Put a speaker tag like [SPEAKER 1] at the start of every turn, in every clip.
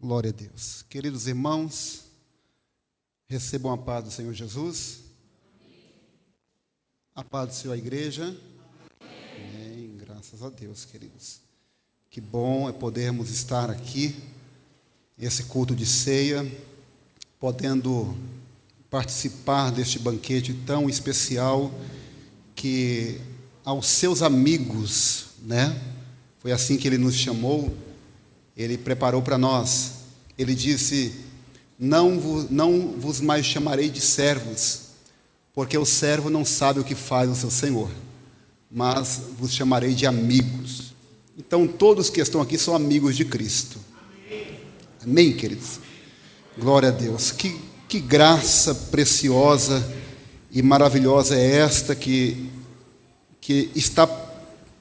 [SPEAKER 1] Glória a Deus. Queridos irmãos, recebam a paz do Senhor Jesus. A paz do Senhor, a igreja. Amém. Graças a Deus, queridos. Que bom é podermos estar aqui, esse culto de ceia, podendo participar deste banquete tão especial que aos seus amigos, Foi assim que ele nos chamou, ele preparou para nós. Ele disse: não vos mais chamarei de servos, porque o servo não sabe o que faz o seu senhor, mas vos chamarei de amigos. Então todos que estão aqui são amigos de Cristo. Amém, queridos? Glória a Deus. Que graça preciosa e maravilhosa é esta que está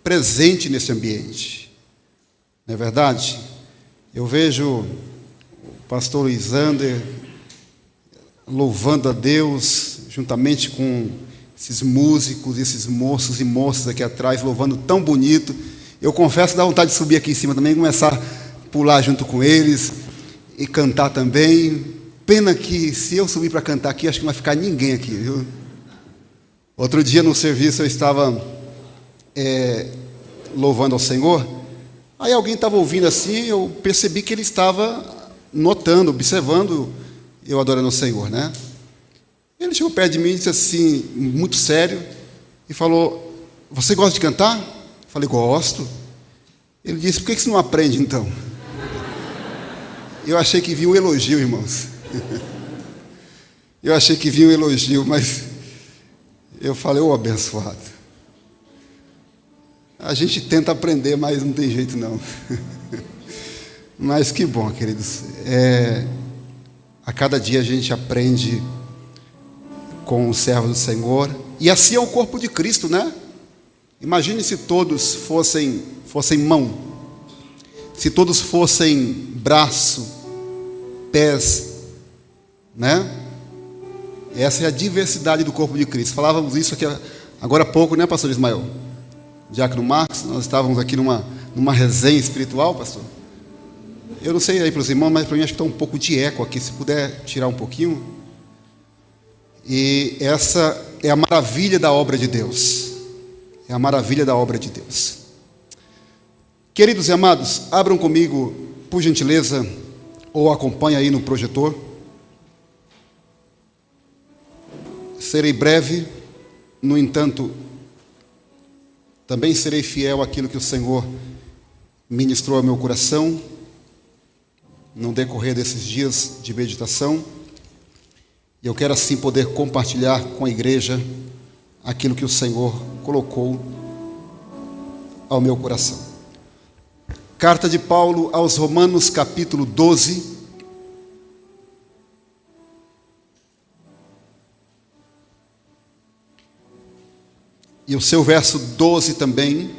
[SPEAKER 1] presente nesse ambiente. Não é verdade? Eu vejo o pastor Luiz Ander louvando a Deus, juntamente com esses músicos, esses moços e moças aqui atrás, louvando tão bonito. Eu confesso que dá vontade de subir aqui em cima também, começar a pular junto com eles e cantar também. Pena que se eu subir para cantar aqui, acho que não vai ficar ninguém aqui, viu? Outro dia no serviço eu estava louvando ao Senhor. Aí alguém estava ouvindo assim, eu percebi que ele estava notando, observando eu adorando ao Senhor, Ele chegou perto de mim e disse assim, muito sério, e falou: você gosta de cantar? Eu falei: gosto. Ele disse: por que você não aprende então? Eu achei que vinha um elogio, irmãos. Eu achei que vinha um elogio, mas eu falei: ô abençoado. A gente tenta aprender, mas não tem jeito não. Mas que bom, queridos. A cada dia a gente aprende com o servo do Senhor. E assim é o corpo de Cristo, Imagine se todos fossem mão, se todos fossem braço, pés, Essa é a diversidade do corpo de Cristo. Falávamos isso aqui agora há pouco, pastor Ismael? Diácono Marcos, nós estávamos aqui numa resenha espiritual, pastor. Eu não sei aí para os irmãos, mas para mim acho que está um pouco de eco aqui, se puder tirar um pouquinho. E essa é a maravilha da obra de Deus. É a maravilha da obra de Deus. Queridos e amados, abram comigo, por gentileza, ou acompanhem aí no projetor. Serei breve, no entanto, também serei fiel àquilo que o Senhor ministrou ao meu coração no decorrer desses dias de meditação. E eu quero assim poder compartilhar com a igreja aquilo que o Senhor colocou ao meu coração. Carta de Paulo aos Romanos, capítulo 12. E o seu verso 12 também.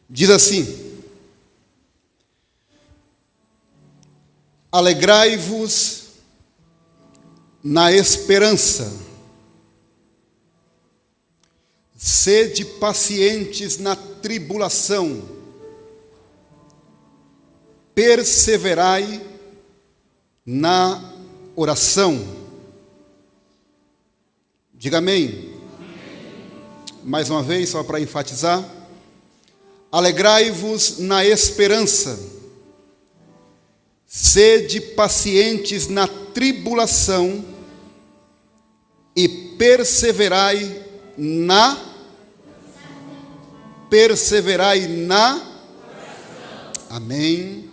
[SPEAKER 1] Diz assim: alegrai-vos na esperança, sede pacientes na tribulação, perseverai na oração. Diga amém. Mais uma vez, só para enfatizar: alegrai-vos na esperança, sede pacientes na tribulação e perseverai na Amém.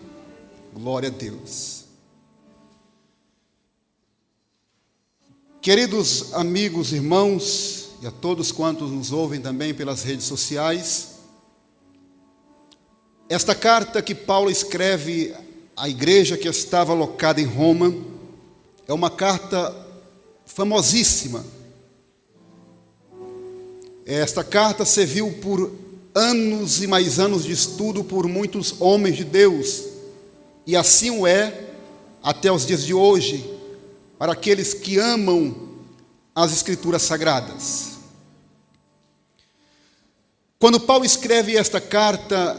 [SPEAKER 1] Glória a Deus. Queridos amigos, irmãos, e a todos quantos nos ouvem também pelas redes sociais, esta carta que Paulo escreve à igreja que estava alocada em Roma é uma carta famosíssima. Esta carta serviu por anos e mais anos de estudo por muitos homens de Deus, e assim o é até os dias de hoje, para aqueles que amam as Escrituras Sagradas. Quando Paulo escreve esta carta,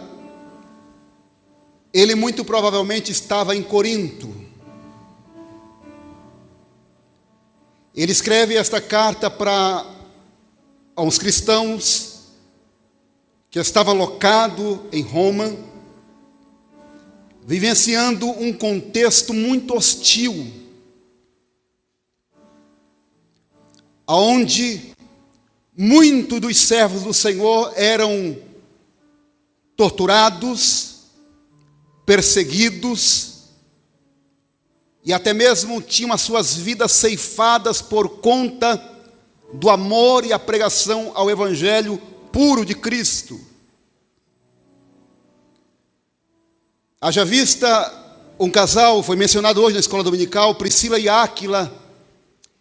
[SPEAKER 1] ele muito provavelmente estava em Corinto. Ele escreve esta carta para uns cristãos que estavam alocados em Roma, vivenciando um contexto muito hostil, onde muitos dos servos do Senhor eram torturados, perseguidos, e até mesmo tinham as suas vidas ceifadas por conta do amor e a pregação ao Evangelho puro de Cristo. Haja vista um casal, foi mencionado hoje na escola dominical, Priscila e Áquila.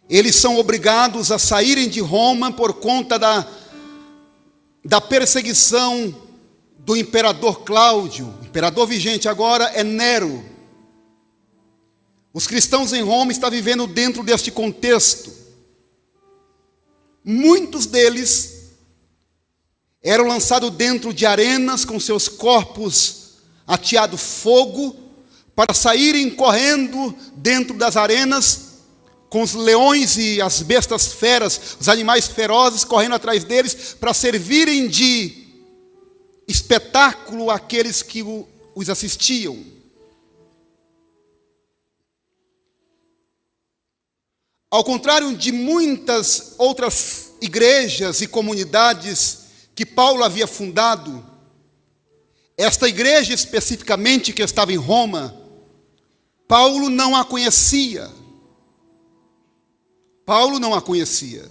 [SPEAKER 1] Eles são obrigados a saírem de Roma por conta da perseguição do imperador Cláudio. O imperador vigente agora é Nero. Os cristãos em Roma estão vivendo dentro deste contexto. Muitos deles eram lançados dentro de arenas com seus corpos ateados fogo, para saírem correndo dentro das arenas, com os leões e as bestas feras, os animais ferozes correndo atrás deles, para servirem de espetáculo àqueles que os assistiam. Ao contrário de muitas outras igrejas e comunidades que Paulo havia fundado, esta igreja especificamente que estava em Roma, Paulo não a conhecia. Paulo não a conhecia.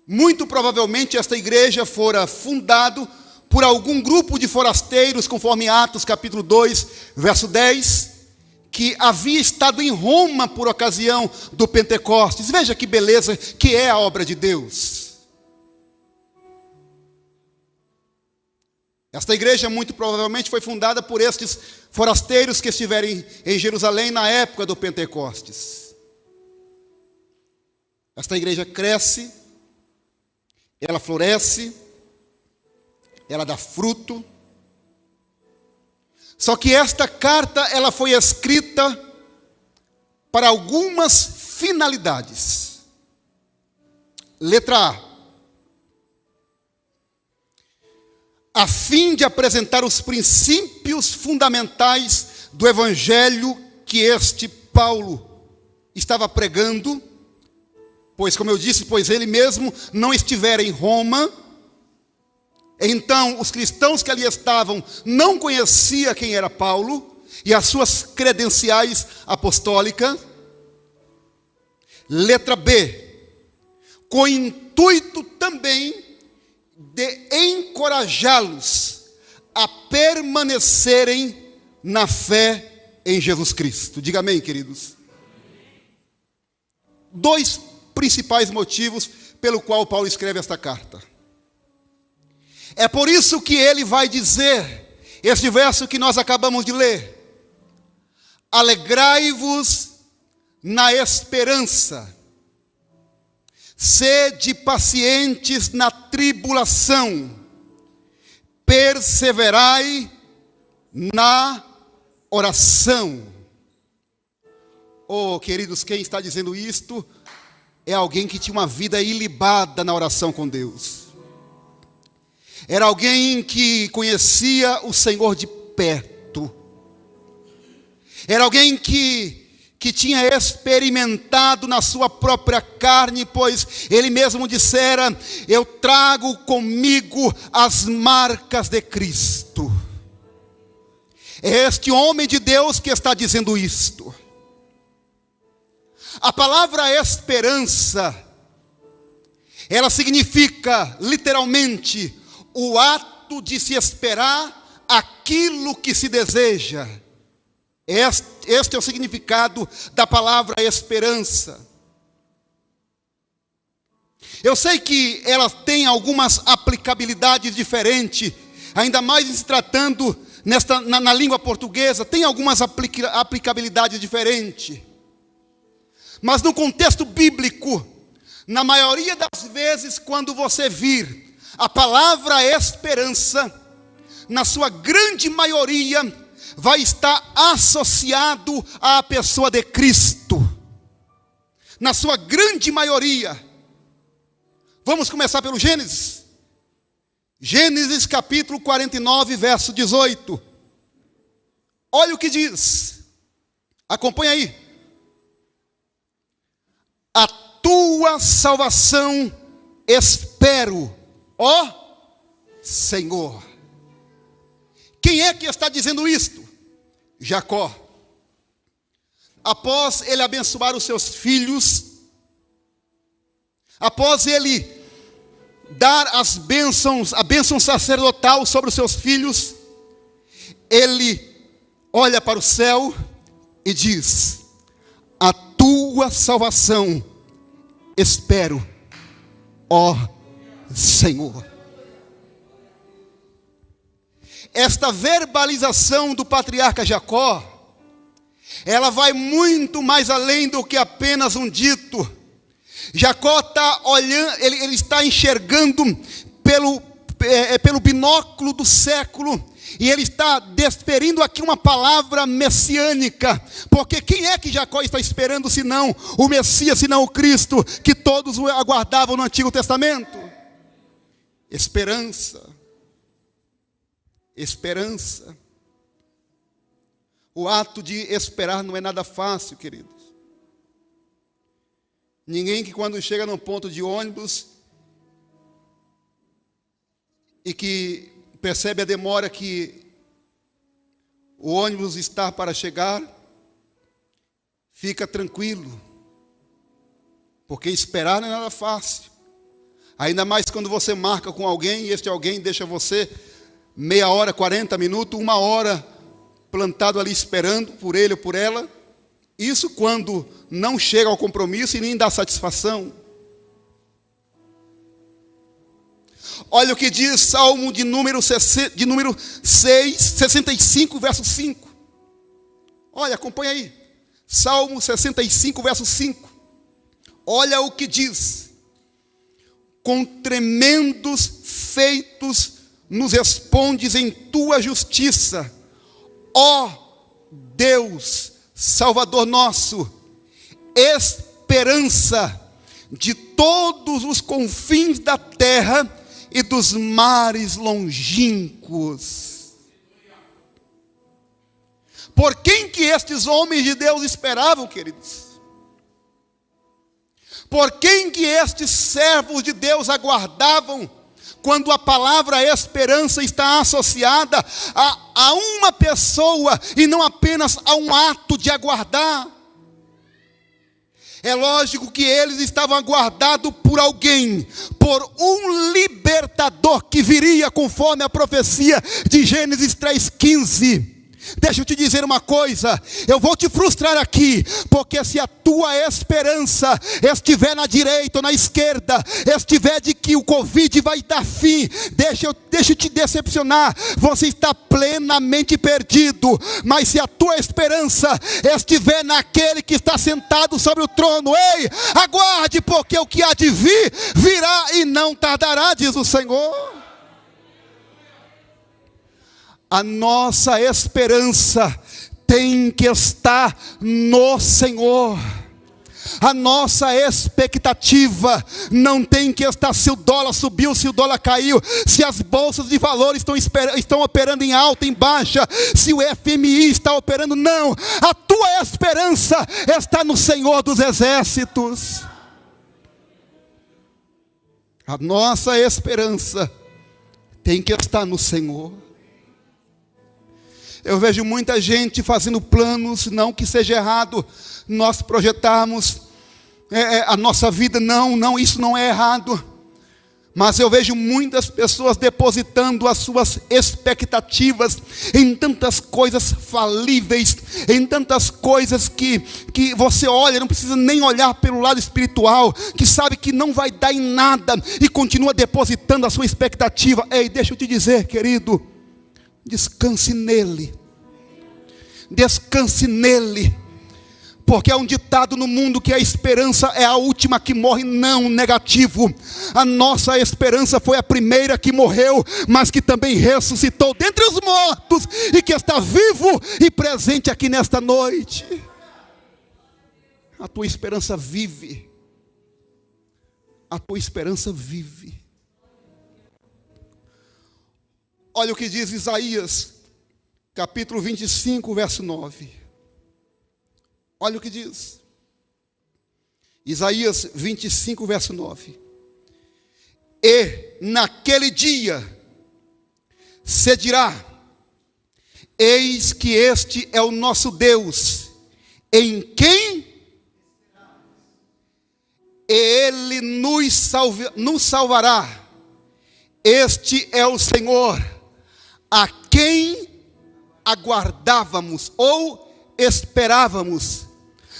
[SPEAKER 1] Muito provavelmente esta igreja fora fundada por algum grupo de forasteiros, conforme Atos capítulo 2, verso 10, que havia estado em Roma por ocasião do Pentecostes. Veja que beleza que é a obra de Deus. Esta igreja muito provavelmente foi fundada por estes forasteiros que estiveram em Jerusalém na época do Pentecostes. Esta igreja cresce, ela floresce, ela dá fruto. Só que esta carta, ela foi escrita para algumas finalidades. Letra A fim de apresentar os princípios fundamentais do Evangelho que este Paulo estava pregando, pois, como eu disse, pois ele mesmo não estivera em Roma. Então, os cristãos que ali estavam não conheciam quem era Paulo e as suas credenciais apostólicas. Letra B, com o intuito também de encorajá-los a permanecerem na fé em Jesus Cristo. Diga amém, queridos. Dois principais motivos pelo qual Paulo escreve esta carta. É por isso que ele vai dizer, este verso que nós acabamos de ler: alegrai-vos na esperança, sede pacientes na tribulação, perseverai na oração. Oh, queridos, quem está dizendo isto é alguém que tinha uma vida ilibada na oração com Deus. Era alguém que conhecia o Senhor de perto. Era alguém que tinha experimentado na sua própria carne, pois ele mesmo dissera: eu trago comigo as marcas de Cristo. É este homem de Deus que está dizendo isto. A palavra esperança, ela significa literalmente o ato de se esperar aquilo que se deseja. Este é o significado da palavra esperança. Eu sei que ela tem algumas aplicabilidades diferentes, ainda mais se tratando na língua portuguesa, tem algumas aplicabilidades diferentes. Mas no contexto bíblico, na maioria das vezes, quando você vir a palavra esperança, na sua grande maioria, vai estar associado à pessoa de Cristo. Na sua grande maioria. Vamos começar pelo Gênesis. Gênesis capítulo 49, verso 18. Olha o que diz. Acompanha aí. A tua salvação espero, ó Senhor. Quem é que está dizendo isto? Jacó. Após ele abençoar os seus filhos, após ele dar as bênçãos, a bênção sacerdotal sobre os seus filhos, ele olha para o céu e diz: a tua salvação espero, ó Senhor. Esta verbalização do patriarca Jacó, ela vai muito mais além do que apenas um dito. Jacó está olhando, ele está enxergando pelo binóculo do século, e ele está desferindo aqui uma palavra messiânica, porque quem é que Jacó está esperando senão o Messias, senão o Cristo, que todos aguardavam no Antigo Testamento? Esperança. Esperança. O ato de esperar não é nada fácil, queridos. Ninguém que quando chega num ponto de ônibus e que percebe a demora que o ônibus está para chegar, fica tranquilo, porque esperar não é nada fácil. Ainda mais quando você marca com alguém e este alguém deixa você meia hora, 40 minutos, 1 hora plantado ali esperando por ele ou por ela. Isso quando não chega ao compromisso e nem dá satisfação. Olha o que diz Salmo de número 65, verso 5. Olha, acompanha aí. Salmo 65, verso 5. Olha o que diz: com tremendos feitos nos respondes em tua justiça, ó Deus, Salvador nosso, esperança de todos os confins da terra e dos mares longínquos. Por quem que estes homens de Deus esperavam, queridos? Por quem que estes servos de Deus aguardavam? Quando a palavra esperança está associada a uma pessoa e não apenas a um ato de aguardar. É lógico que eles estavam aguardados por alguém, por um libertador que viria conforme a profecia de Gênesis 3,15. Deixa eu te dizer uma coisa, eu vou te frustrar aqui, porque se a tua esperança estiver na direita ou na esquerda, estiver de que o Covid vai dar fim, deixa eu te decepcionar, você está plenamente perdido. Mas se a tua esperança estiver naquele que está sentado sobre o trono, ei, aguarde, porque o que há de vir, virá e não tardará, diz o Senhor. A nossa esperança tem que estar no Senhor. A nossa expectativa não tem que estar se o dólar subiu, se o dólar caiu, se as bolsas de valores estão operando em alta, em baixa, se o FMI está operando. Não, a tua esperança está no Senhor dos Exércitos. A nossa esperança tem que estar no Senhor. Eu vejo muita gente fazendo planos, não que seja errado nós projetarmos a nossa vida, não, isso não é errado. Mas eu vejo muitas pessoas depositando as suas expectativas em tantas coisas falíveis, em tantas coisas que você olha, não precisa nem olhar pelo lado espiritual, que sabe que não vai dar em nada e continua depositando a sua expectativa. Ei, deixa eu te dizer, querido, descanse nele. Descanse nele. Porque há um ditado no mundo que a esperança é a última que morre. Não, negativo. A nossa esperança foi a primeira que morreu, mas que também ressuscitou dentre os mortos e que está vivo e presente aqui nesta noite. A tua esperança vive. A tua esperança vive. Olha o que diz Isaías, capítulo 25, verso 9. Olha o que diz. Isaías 25, verso 9. E naquele dia se dirá: eis que este é o nosso Deus, em quem Ele nos salvará. Este é o Senhor, a quem aguardávamos ou esperávamos.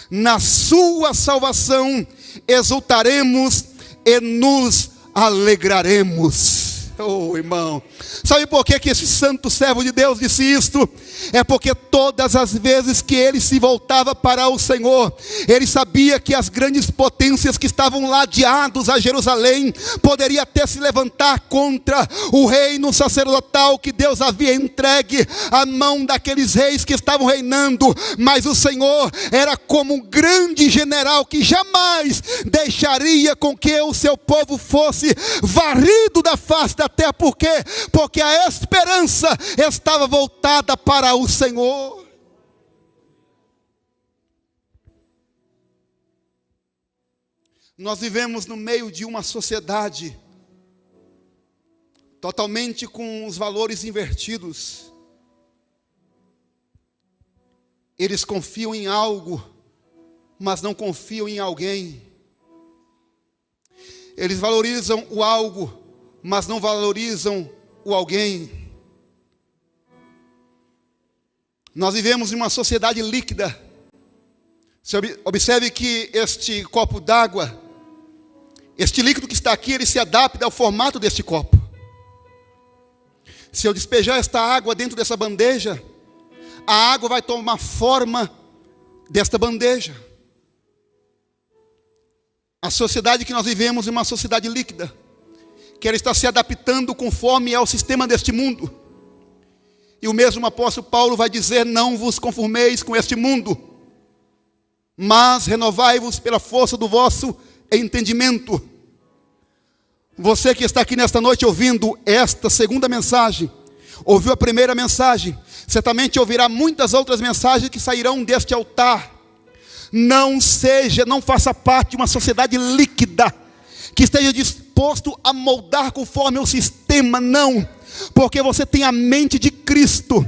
[SPEAKER 1] Na sua salvação exultaremos e nos alegraremos. Oh, irmão, sabe por que esse santo servo de Deus disse isto? É porque todas as vezes que ele se voltava para o Senhor, ele sabia que as grandes potências que estavam ladeados a Jerusalém poderia até se levantar contra o reino sacerdotal que Deus havia entregue à mão daqueles reis que estavam reinando. Mas o Senhor era como um grande general que jamais deixaria com que o seu povo fosse varrido da face da terra. Por quê? Porque a esperança estava voltada para o Senhor. Nós vivemos no meio de uma sociedade totalmente com os valores invertidos. Eles confiam em algo, mas não confiam em alguém. Eles valorizam o algo, mas não valorizam o alguém. Nós vivemos em uma sociedade líquida. Você observe que este copo d'água, este líquido que está aqui, ele se adapta ao formato deste copo. Se eu despejar esta água dentro dessa bandeja, a água vai tomar forma desta bandeja. A sociedade que nós vivemos é uma sociedade líquida, que ela está se adaptando conforme ao sistema deste mundo. E o mesmo apóstolo Paulo vai dizer: não vos conformeis com este mundo, mas renovai-vos pela força do vosso entendimento. Você que está aqui nesta noite ouvindo esta segunda mensagem, ouviu a primeira mensagem, certamente ouvirá muitas outras mensagens que sairão deste altar. Não faça parte de uma sociedade líquida, que esteja disposto a moldar conforme o sistema, não. Porque você tem a mente de Cristo.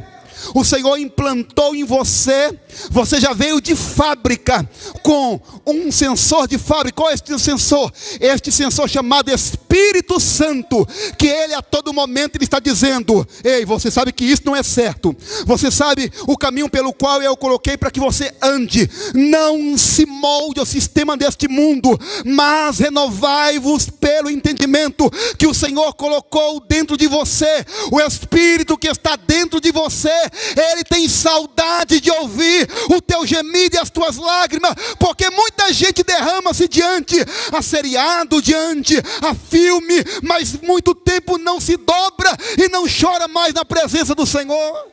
[SPEAKER 1] O Senhor implantou em você. Você já veio de fábrica com um sensor de fábrica. Qual é este sensor? Este sensor chamado Espírito Santo, que Ele a todo momento Ele está dizendo: ei, você sabe que isso não é certo. Você sabe o caminho pelo qual eu coloquei para que você ande. Não se molde ao sistema deste mundo, mas renovai-vos pelo entendimento que o Senhor colocou dentro de você. O Espírito que está dentro de você, Ele tem saudade de ouvir o teu gemido e as tuas lágrimas, porque muita gente derrama-se diante a seriado, diante a filme, mas muito tempo não se dobra e não chora mais na presença do Senhor.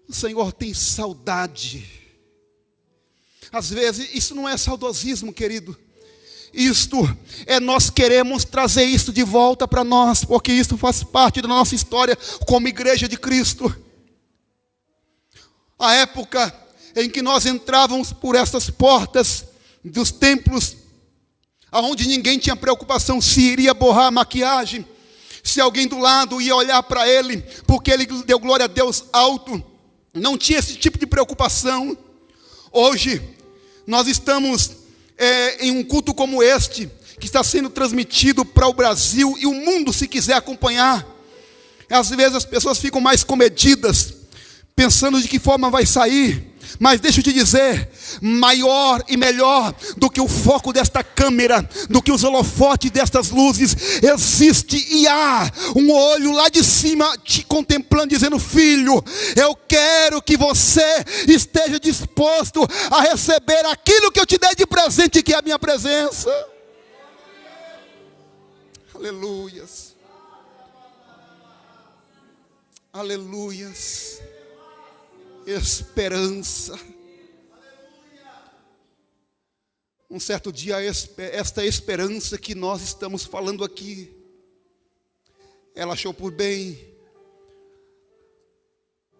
[SPEAKER 1] O Senhor tem saudade. Às vezes isso não é saudosismo, querido. Isto é, nós queremos trazer isto de volta para nós, porque isto faz parte da nossa história como igreja de Cristo. A época em que nós entrávamos por essas portas dos templos, aonde ninguém tinha preocupação se iria borrar a maquiagem, se alguém do lado ia olhar para ele, porque ele deu glória a Deus alto, não tinha esse tipo de preocupação. Hoje nós estamos em um culto como este, que está sendo transmitido para o Brasil e o mundo, se quiser acompanhar. Às vezes as pessoas ficam mais comedidas, pensando de que forma vai sair. Mas deixa eu te dizer, maior e melhor do que o foco desta câmera, do que os holofotes destas luzes. Existe e há um olho lá de cima te contemplando, dizendo: filho, eu quero que você esteja disposto a receber aquilo que eu te dei de presente, que é a minha presença. Aleluias. Aleluias. Esperança. Um certo dia, esta esperança que nós estamos falando aqui, ela achou por bem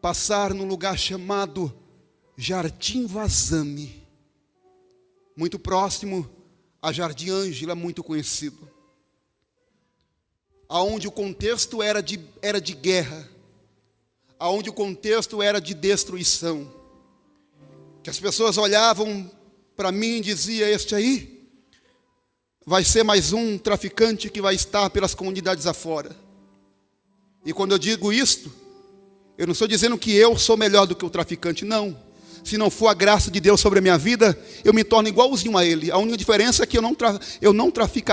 [SPEAKER 1] passar num lugar chamado Jardim Vazame, muito próximo a Jardim Ângela, muito conhecido, aonde o contexto era de guerra, aonde o contexto era de destruição, que as pessoas olhavam para mim e diziam: este aí vai ser mais um traficante que vai estar pelas comunidades afora. E quando eu digo isto, eu não estou dizendo que eu sou melhor do que o traficante, não. Se não for a graça de Deus sobre a minha vida, eu me torno igualzinho a ele. A única diferença é que eu não trafico,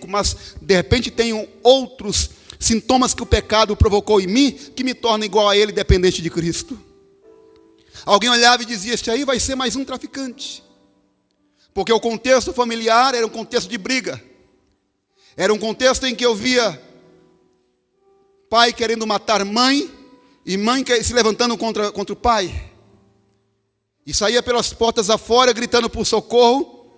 [SPEAKER 1] mas de repente tenho outros sintomas que o pecado provocou em mim, que me tornam igual a ele, dependente de Cristo. Alguém olhava e dizia: este aí vai ser mais um traficante. Porque o contexto familiar era um contexto de briga. Era um contexto em que eu via pai querendo matar mãe, e mãe se levantando contra o pai. E saía pelas portas afora gritando por socorro.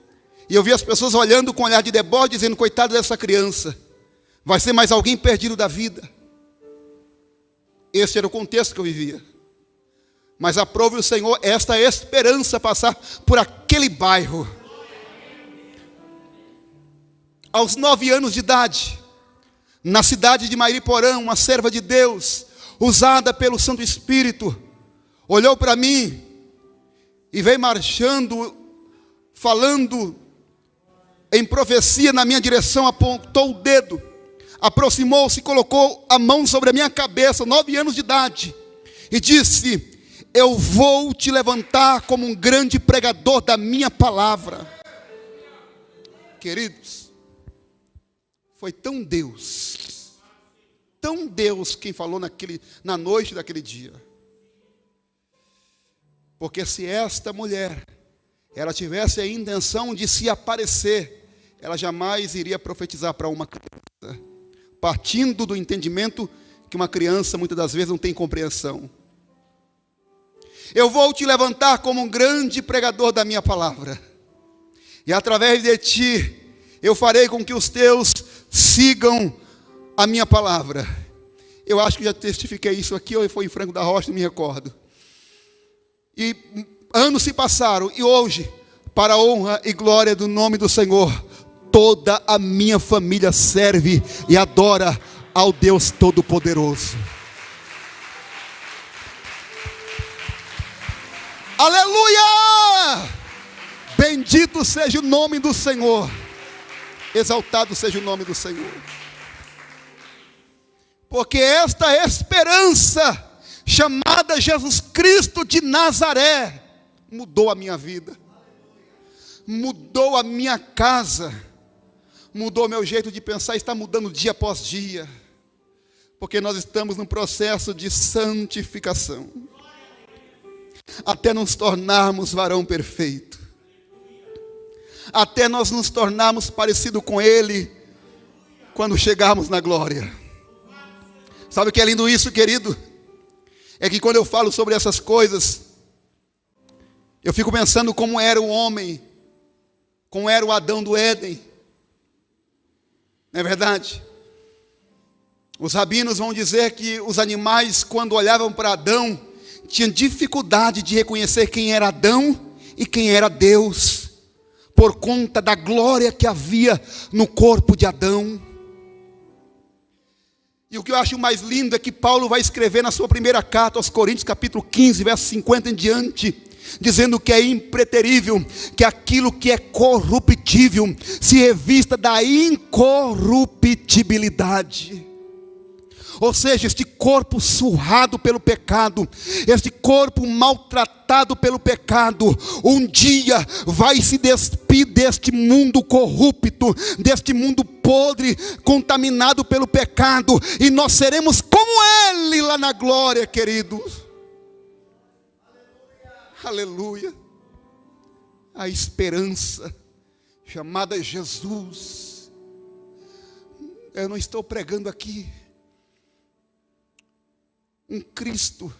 [SPEAKER 1] E eu via as pessoas olhando com um olhar de deboche, dizendo: coitado dessa criança, vai ser mais alguém perdido da vida. Esse era o contexto que eu vivia. Mas aprove o Senhor esta esperança passar por aquele bairro. Aos 9 anos de idade, na cidade de Mairiporã, uma serva de Deus, usada pelo Santo Espírito, olhou para mim e veio marchando, falando em profecia na minha direção, apontou o dedo, aproximou-se e colocou a mão sobre a minha cabeça, 9 anos de idade, e disse: eu vou te levantar como um grande pregador da minha palavra. Queridos, foi tão Deus quem falou na noite daquele dia. Porque se esta mulher, ela tivesse a intenção de se aparecer, ela jamais iria profetizar para uma criança, partindo do entendimento que uma criança muitas das vezes não tem compreensão. Eu vou te levantar como um grande pregador da minha palavra, e através de ti eu farei com que os teus sigam a minha palavra. Eu acho que já testifiquei isso aqui, ou foi em Franco da Rocha, não me recordo. E anos se passaram, e hoje, para a honra e glória do nome do Senhor, toda a minha família serve e adora ao Deus Todo-Poderoso. Aleluia! Bendito seja o nome do Senhor, exaltado seja o nome do Senhor. Porque esta esperança, chamada Jesus Cristo de Nazaré, mudou a minha vida, mudou a minha casa, mudou o meu jeito de pensar, está mudando dia após dia, porque nós estamos num processo de santificação, até nos tornarmos varão perfeito, até nós nos tornarmos parecido com Ele, quando chegarmos na glória. Sabe o que é lindo isso, querido? É que quando eu falo sobre essas coisas, eu fico pensando como era o homem, como era o Adão do Éden. Não é verdade? Os rabinos vão dizer que os animais, quando olhavam para Adão, tinham dificuldade de reconhecer quem era Adão e quem era Deus, por conta da glória que havia no corpo de Adão. E o que eu acho mais lindo é que Paulo vai escrever na sua primeira carta aos Coríntios, capítulo 15, verso 50 em diante, dizendo que é impreterível que aquilo que é corruptível se revista da incorruptibilidade. Ou seja, este corpo surrado pelo pecado, este corpo maltratado pelo pecado, um dia vai se despir deste mundo corrupto, deste mundo podre, contaminado pelo pecado, e nós seremos como Ele lá na glória, queridos. Aleluia. A esperança chamada Jesus. Eu não estou pregando aqui um Cristo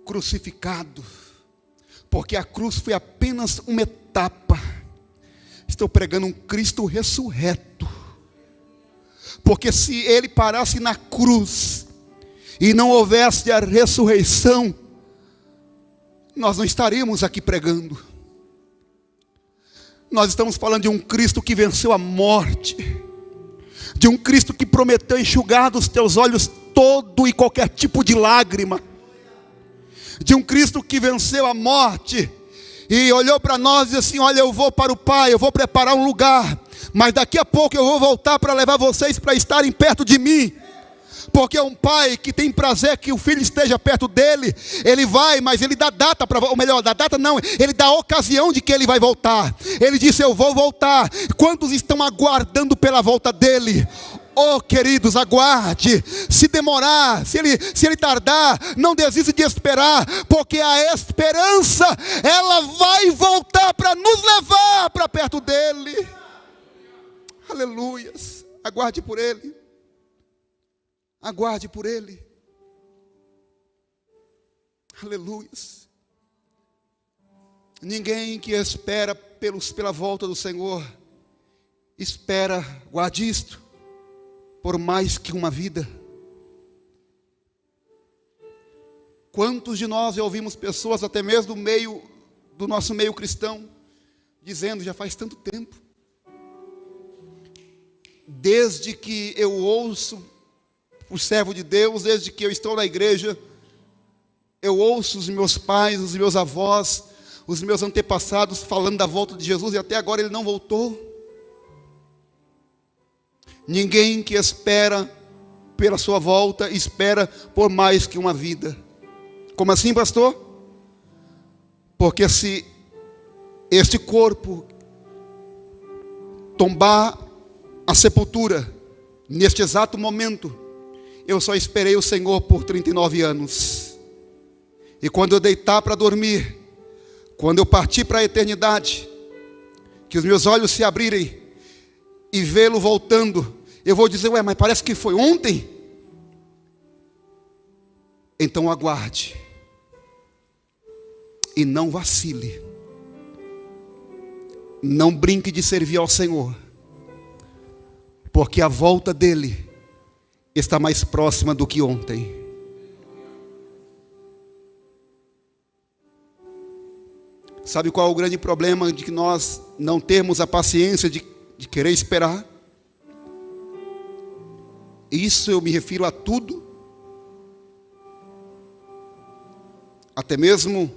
[SPEAKER 1] crucificado, porque a cruz foi apenas uma etapa. Estou pregando um Cristo ressurreto, porque se Ele parasse na cruz e não houvesse a ressurreição, nós não estaríamos aqui pregando. Nós estamos falando de um Cristo que venceu a morte, de um Cristo que prometeu enxugar dos teus olhos todo e qualquer tipo de lágrima, de um Cristo que venceu a morte e olhou para nós e disse assim: olha, eu vou para o Pai, eu vou preparar um lugar, mas daqui a pouco eu vou voltar para levar vocês para estarem perto de mim. Porque é um pai que tem prazer que o filho esteja perto dele. Ele vai, mas ele dá data para, ou melhor, dá data não, ele dá ocasião de que ele vai voltar. Ele disse: eu vou voltar. Quantos estão aguardando pela volta dele? Oh, queridos, aguarde. Se demorar, se ele tardar, não desista de esperar, porque a esperança, ela vai voltar para nos levar para perto dele. Aleluias. Aguarde por ele. Aguarde por ele. Aleluias. Ninguém que espera pela volta do Senhor espera, guarde isto, por mais que uma vida. Quantos de nós já ouvimos pessoas, até mesmo do nosso meio cristão, dizendo: já faz tanto tempo, desde que eu ouço o servo de Deus, desde que eu estou na igreja, eu ouço os meus pais, os meus avós, os meus antepassados falando da volta de Jesus, e até agora ele não voltou. Ninguém que espera pela sua volta espera por mais que uma vida. Como assim, pastor? Porque se este corpo tombar a sepultura neste exato momento, eu só esperei o Senhor por 39 anos. E quando eu deitar para dormir, quando eu partir para a eternidade, que os meus olhos se abrirem e vê-lo voltando, eu vou dizer: ué, mas parece que foi ontem. Então aguarde e não vacile. Não brinque de servir ao Senhor, porque a volta dele está mais próxima do que ontem. Sabe qual é o grande problema de que nós não termos a paciência de querer esperar? Isso eu me refiro a tudo, até mesmo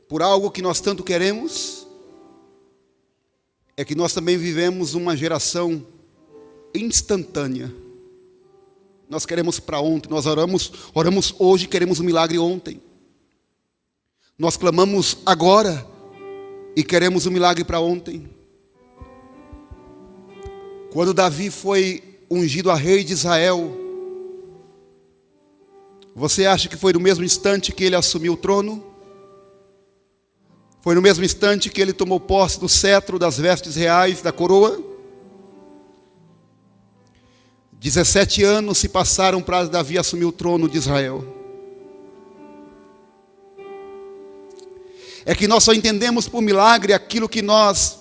[SPEAKER 1] por algo que nós tanto queremos, é que nós também vivemos uma geração instantânea. Nós queremos para ontem, nós oramos hoje, queremos um milagre ontem. Nós clamamos agora e queremos um milagre para ontem. Quando Davi foi ungido a rei de Israel, você acha que foi no mesmo instante que ele assumiu o trono? Foi no mesmo instante que ele tomou posse do cetro, das vestes reais, da coroa? 17 anos se passaram para Davi assumir o trono de Israel. É que nós só entendemos por milagre aquilo que nós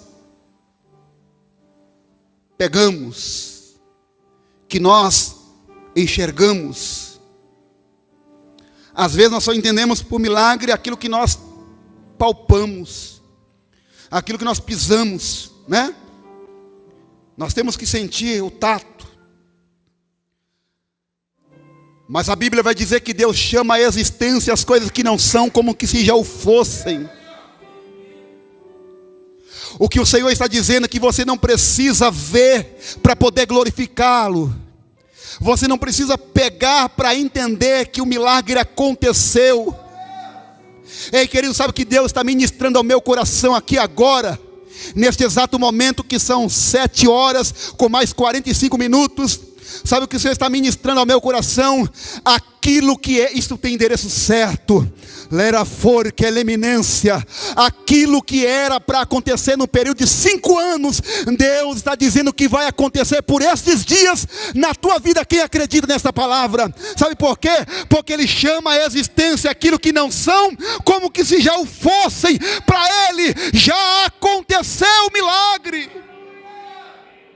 [SPEAKER 1] pegamos, que nós enxergamos. Às vezes nós só entendemos por milagre aquilo que nós palpamos, aquilo que nós pisamos, né? Nós temos que sentir o tato. Mas a Bíblia vai dizer que Deus chama à existência as coisas que não são como que se já o fossem. O que o Senhor está dizendo é que você não precisa ver para poder glorificá-lo. Você não precisa pegar para entender que o milagre aconteceu. Ei, querido, sabe que Deus está ministrando ao meu coração aqui agora, neste exato momento, que são 7 horas com mais 45 minutos. Sabe o que o Senhor está ministrando ao meu coração? Aquilo que é, isso tem endereço certo. Lera for que é eminência. Aquilo que era para acontecer no período de 5 anos, Deus está dizendo que vai acontecer por estes dias na tua vida. Quem acredita nessa palavra? Sabe por quê? Porque Ele chama a existência aquilo que não são, como que se já o fossem. Para Ele já aconteceu o milagre.